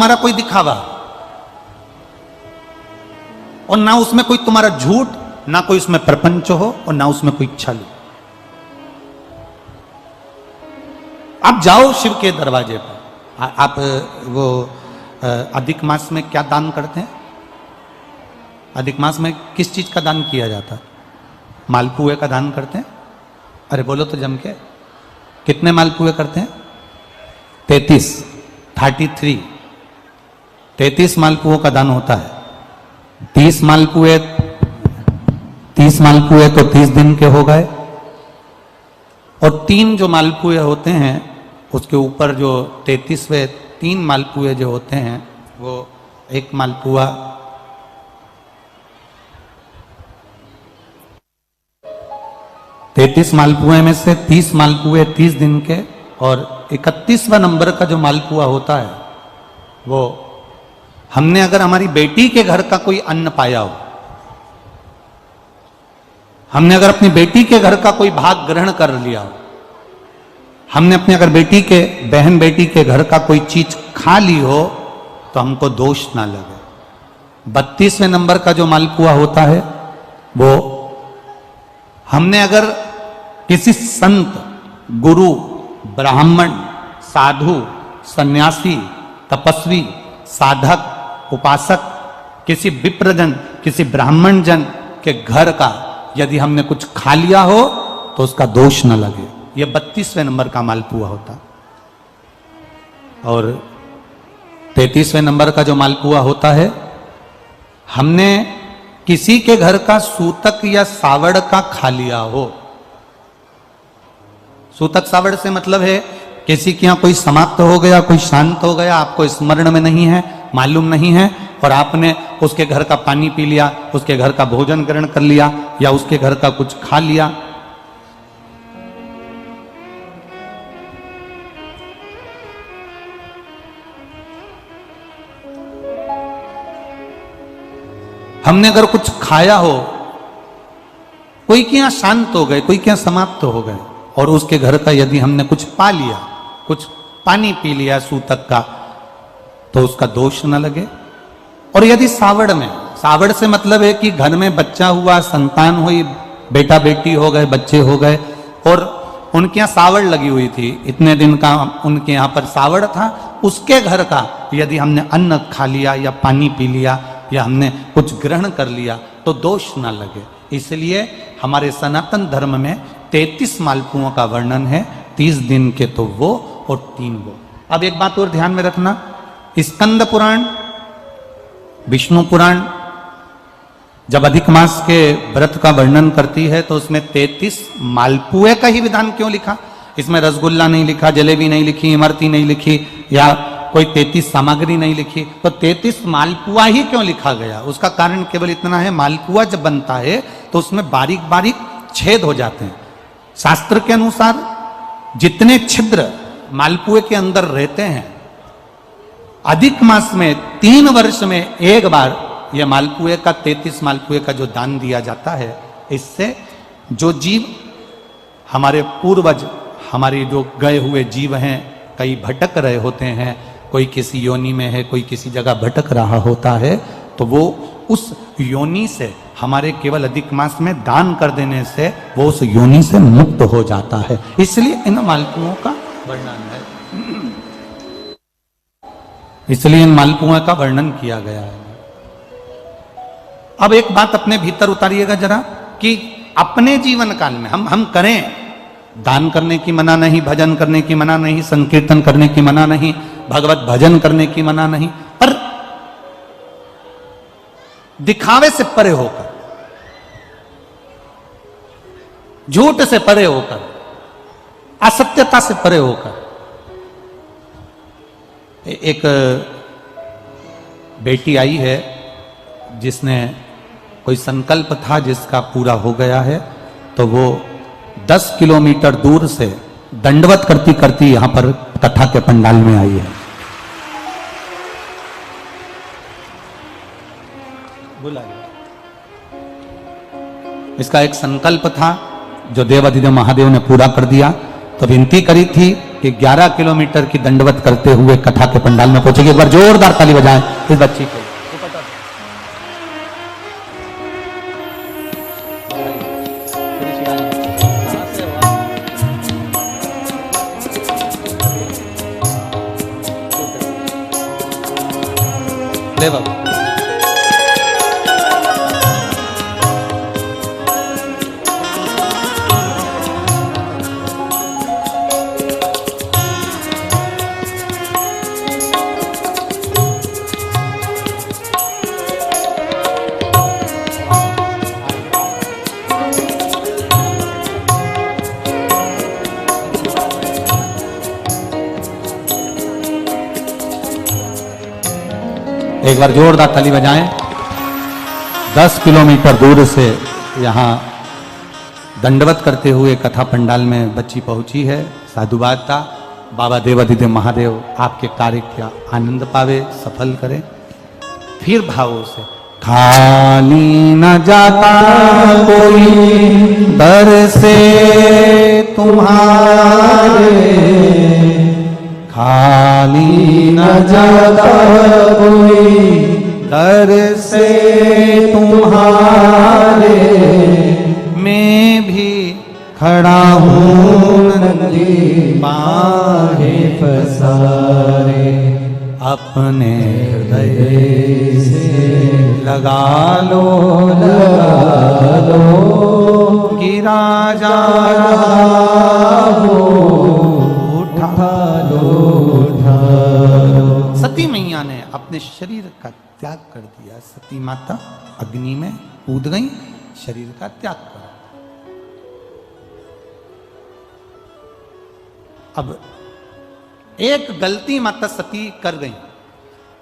तुम्हारा कोई दिखावा और ना उसमें कोई तुम्हारा झूठ, ना कोई उसमें प्रपंच हो और ना उसमें कोई छल। आप जाओ शिव के दरवाजे पर। आप वो अधिक मास में क्या दान करते हैं? अधिक मास में किस चीज का दान किया जाता है? मालपुए का दान करते हैं। अरे बोलो तो जम के, कितने मालपुए करते हैं? 33 33 मालपुओं का दान होता है। 30 मालपुए तो 30 दिन के हो गए, और 3 जो मालपुए होते हैं उसके ऊपर जो 33वें 3 मालपुए जो होते हैं, वो एक मालपुआ 33 मालपुए में से 30 मालपुए 30 दिन के, और 31वां नंबर का जो मालपुआ होता है वो हमने अगर हमारी बेटी के घर का कोई अन्न पाया हो, हमने अगर अपनी बेटी के घर का कोई भाग ग्रहण कर लिया हो, हमने अपने अगर बेटी के बहन बेटी के घर का कोई चीज खा ली हो, तो हमको दोष ना लगे। 32वें नंबर का जो मालपुआ होता है वो हमने अगर किसी संत, गुरु, ब्राह्मण, साधु, सन्यासी, तपस्वी, साधक, उपासक, किसी विप्रजन, किसी ब्राह्मण जन के घर का यदि हमने कुछ खा लिया हो तो उसका दोष न लगे। यह 32वें नंबर का मालपुआ होता। और 33वें नंबर का जो मालपुआ होता है, हमने किसी के घर का सूतक या सावड़ का खा लिया हो। सूतक सावड़ से मतलब है किसी के यहाँ कोई समाप्त हो गया, कोई शांत हो गया, आपको स्मरण में नहीं है, मालूम नहीं है, और आपने उसके घर का पानी पी लिया, उसके घर का भोजन ग्रहण कर लिया, या उसके घर का कुछ खा लिया। हमने अगर कुछ खाया हो, कोई के यहां शांत हो गए, कोई के यहां समाप्त हो गए, और उसके घर का यदि हमने कुछ पा लिया, कुछ पानी पी लिया सूतक का, तो उसका दोष न लगे। और यदि सावड़ में, सावड़ से मतलब है कि घर में बच्चा हुआ, संतान हुई, बेटा बेटी हो गए, बच्चे हो गए, और उनके यहाँ सावड़ लगी हुई थी, इतने दिन का उनके यहाँ पर सावड़ था, उसके घर का यदि हमने अन्न खा लिया या पानी पी लिया या हमने कुछ ग्रहण कर लिया तो दोष ना लगे। इसलिए हमारे सनातन धर्म में 33 मालपुओं का वर्णन है, 30 दिन के तो वो और 3 वो। अब एक बात और ध्यान में रखना, स्कंद पुराण, विष्णु पुराण जब अधिक मास के व्रत का वर्णन करती है तो उसमें 33 मालपुए का ही विधान क्यों लिखा? इसमें रसगुल्ला नहीं लिखा, जलेबी नहीं लिखी, इमरती नहीं लिखी, या कोई 33 सामग्री नहीं लिखी, तो 33 मालपुआ ही क्यों लिखा गया? उसका कारण केवल इतना है, मालपुआ जब बनता है तो उसमें बारीक बारीक छेद हो जाते हैं। शास्त्र के अनुसार जितने छिद्र मालपुए के अंदर रहते हैं, अधिक मास में 3 वर्ष में एक बार यह मालपुए का 33 मालपुए का जो दान दिया जाता है, इससे जो जीव हमारे पूर्वज, हमारे जो गए हुए जीव हैं, कई भटक रहे होते हैं, कोई किसी योनि में है, कोई किसी जगह भटक रहा होता है, तो वो उस योनि से हमारे केवल अधिक मास में दान कर देने से वो उस योनि से मुक्त हो जाता है। इसलिए इन मालपुओं का वर्णन है, इसलिए इन मालपुओं का वर्णन किया गया है। अब एक बात अपने भीतर उतारिएगा जरा, कि अपने जीवन काल में हम करें, दान करने की मना नहीं, भजन करने की मना नहीं, संकीर्तन करने की मना नहीं, भगवत भजन करने की मना नहीं, पर दिखावे से परे होकर, झूठ से परे होकर, असत्यता से परे होकर, एक बेटी आई है जिसने कोई संकल्प था जिसका पूरा हो गया है, तो वो 10 किलोमीटर दूर से दंडवत करती करती यहां पर कथा के पंडाल में आई है। इसका एक संकल्प था जो देवाधिदेव महादेव ने पूरा कर दिया। तो विनती करी थी कि 11 किलोमीटर की दंडवत करते हुए कथा के पंडाल में पहुंचेगी। एक बार जोरदार ताली बजाएं इस बच्ची को। ले बाबू। एक बार जोरदार ताली बजाएं। 10 किलोमीटर दूर से यहाँ दंडवत करते हुए कथा पंडाल में बच्ची पहुंची है। साधुवाद था। बाबा देवाधिदेव महादेव आपके कार्य का आनंद पावे, सफल करें। फिर भावों से खाली न जाता कोई दर से तुम्हारे, खाली न जाता कोई दर से तुम्हारे, मैं भी खड़ा हूँ नंदी बाहें पसारे, अपने हृदय से लगा लो गिरा जा उठा लो। सती मैया ने अपने शरीर का त्याग कर दिया। सती माता अग्नि में कूद गई, शरीर का त्याग कर। अब एक गलती माता सती कर गई।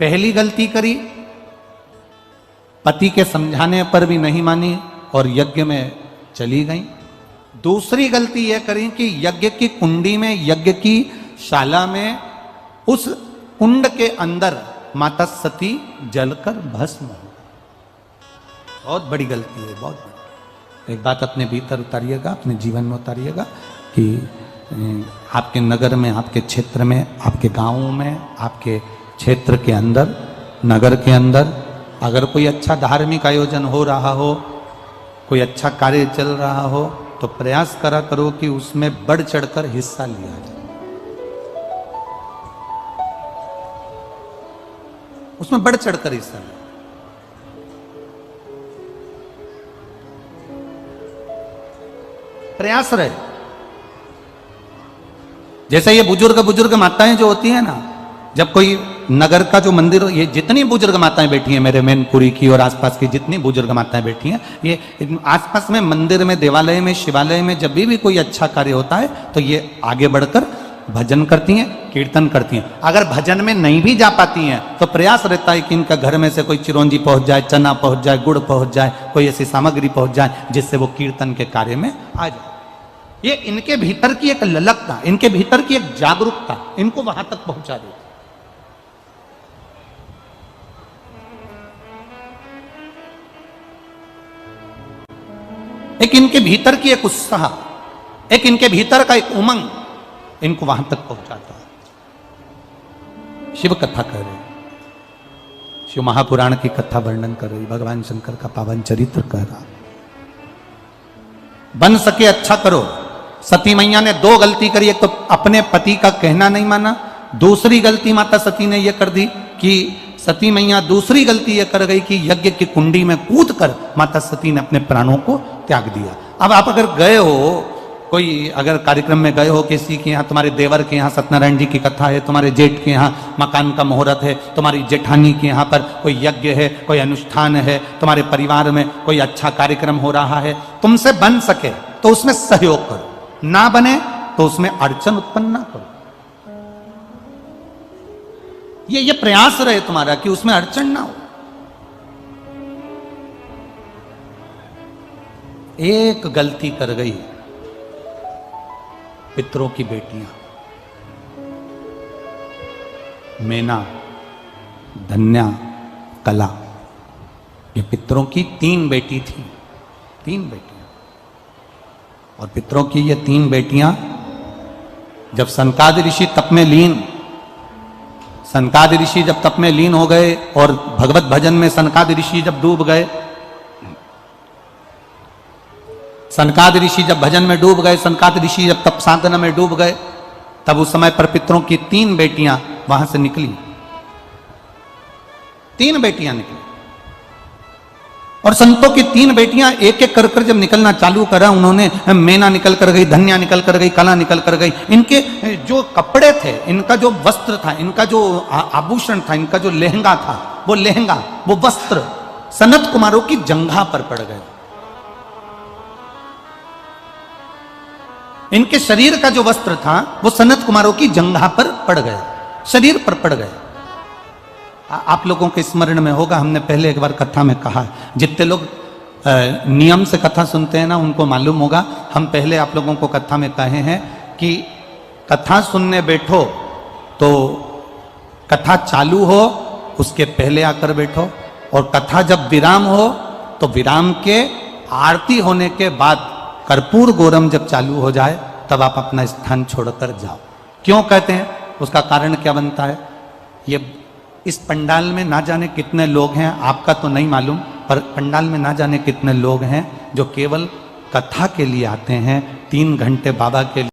पहली गलती करी, पति के समझाने पर भी नहीं मानी और यज्ञ में चली गई। दूसरी गलती यह करी कि यज्ञ की कुंडी में, यज्ञ की शाला में, उस कुंड के अंदर माता सती जलकर भस्म हो। बहुत बड़ी गलती है, बहुत बड़ी। एक बात अपने भीतर उतारिएगा, अपने जीवन में उतारिएगा कि आपके नगर में, आपके क्षेत्र में, आपके गाँव में, आपके क्षेत्र के अंदर, नगर के अंदर अगर कोई अच्छा धार्मिक आयोजन हो रहा हो, कोई अच्छा कार्य चल रहा हो, तो प्रयास करा करो कि उसमें बढ़ चढ़कर हिस्सा लिया जाए। उसमें बढ़ चढ़कर हिस्सा लिया। प्रयास रहे। जैसे ये बुजुर्ग माताएं जो होती हैं ना, जब कोई नगर का जो मंदिर, ये जितनी बुजुर्ग माताएं बैठी हैं, मेरे मैनपुरी की और आसपास की जितनी बुजुर्ग माताएं बैठी हैं, ये आसपास में मंदिर में, देवालय में, शिवालय में जब भी कोई अच्छा कार्य होता है तो ये आगे बढ़कर भजन करती हैं, कीर्तन करती हैं। अगर भजन में नहीं भी जा पाती हैं तो प्रयास रहता है कि इनका घर में से कोई चिरौंजी पहुंच जाए, चना पहुंच जाए, गुड़ पहुंच जाए, कोई ऐसी सामग्री पहुंच जाए जिससे वो कीर्तन के कार्य में आ जाए। ये इनके भीतर की एक ललकता, इनके भीतर की एक जागरूकता इनको वहां तक पहुंचा देती। एक इनके भीतर की एक उत्साह, एक इनके भीतर का एक उमंग इनको वहां तक पहुंचाता है। शिव कथा कर रहे, शिव महापुराण की कथा वर्णन कर रही, भगवान शंकर का पावन चरित्र कर रहा। बन सके अच्छा करो। सती मैया ने दो गलती करी। एक तो अपने पति का कहना नहीं माना, दूसरी गलती माता सती ने यह कर दी कि सती मैया दूसरी गलती यह कर गई कि यज्ञ की कुंडी में कूदकर माता सती ने अपने प्राणों को त्याग दिया। अब आप अगर गए हो, कोई अगर कार्यक्रम में गए हो, किसी के यहाँ, तुम्हारे देवर के यहाँ सत्यनारायण जी की कथा है, तुम्हारे जेठ के यहाँ मकान का मुहूर्त है, तुम्हारी जेठानी के यहाँ पर कोई यज्ञ है, कोई अनुष्ठान है, तुम्हारे परिवार में कोई अच्छा कार्यक्रम हो रहा है, तुमसे बन सके तो उसमें सहयोग करो, ना बने तो उसमें अड़चन उत्पन्न ना करो। ये प्रयास रहे तुम्हारा कि उसमें अड़चन ना हो। एक गलती कर गई पितरों की बेटियां, मेना, धन्या, कला, ये पितरों की 3 बेटी थी, 3 बेटियां। और पितरों की ये 3 बेटियां जब सनकादि ऋषि तप में लीन, सनकादि ऋषि जब तप में लीन हो गए और भगवत भजन में सनकादि ऋषि जब डूब गए, सनकादि ऋषि जब भजन में डूब गए, सनकादि ऋषि जब तप साधना में डूब गए, तब उस समय पर पितरों की 3 बेटियां वहां से निकली। 3 बेटियां निकली और संतों की 3 बेटियां एक एक कर कर जब निकलना चालू करा, उन्होंने मेना निकल कर गई, धन्या निकल कर गई, कला निकल कर गई। इनके जो कपड़े थे, इनका जो वस्त्र था, इनका जो आभूषण था, इनका जो लहंगा था, वो लहंगा, वो वस्त्र सनत कुमारों की जंघा पर पड़ गए। इनके शरीर का जो वस्त्र था वो सनत कुमारों की जंघा पर पड़ गया, शरीर पर पड़ गया। आप लोगों के स्मरण में होगा, हमने पहले एक बार कथा में कहा, जितने लोग नियम से कथा सुनते हैं ना, उनको मालूम होगा। हम पहले आप लोगों को कथा में कहे हैं कि कथा सुनने बैठो तो कथा चालू हो उसके पहले आकर बैठो, और कथा जब विराम हो तो विराम के आरती होने के बाद कर्पूर गौरम जब चालू हो जाए तब आप अपना स्थान छोड़कर जाओ। क्यों कहते हैं, उसका कारण क्या बनता है? ये इस पंडाल में ना जाने कितने लोग हैं, आपका तो नहीं मालूम, पर पंडाल में ना जाने कितने लोग हैं जो केवल कथा के लिए आते हैं, 3 घंटे बाबा के लिए